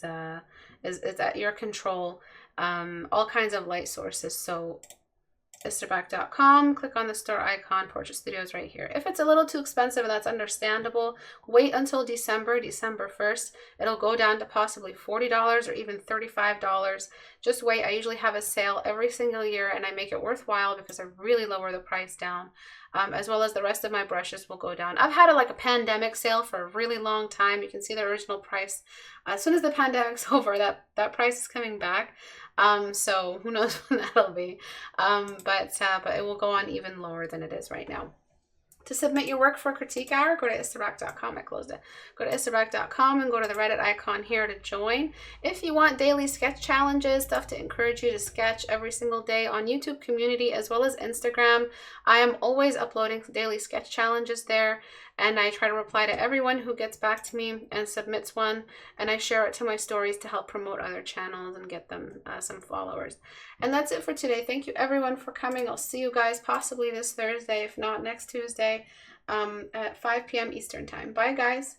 at your control. All kinds of light sources. So Istebrak.com, click on the store icon, Portrait Studio is right here. If it's a little too expensive, and that's understandable, wait until December 1st. It'll go down to possibly $40 or even $35. Just wait. I usually have a sale every single year, and I make it worthwhile because I really lower the price down. As well as the rest of my brushes will go down. I've had a pandemic sale for a really long time. You can see the original price. As soon as the pandemic's over, that price is coming back. So who knows when that'll be. But it will go on even lower than it is right now. To submit your work for Critique Hour, go to Istebrak.com. I closed it. Go to Istebrak.com and go to the Reddit icon here to join. If you want daily sketch challenges, stuff to encourage you to sketch every single day on YouTube community as well as Instagram, I am always uploading daily sketch challenges there. And I try to reply to everyone who gets back to me and submits one. And I share it to my stories to help promote other channels and get them some followers. And that's it for today. Thank you everyone for coming. I'll see you guys possibly this Thursday, if not next Tuesday, at 5 p.m. Eastern time. Bye guys.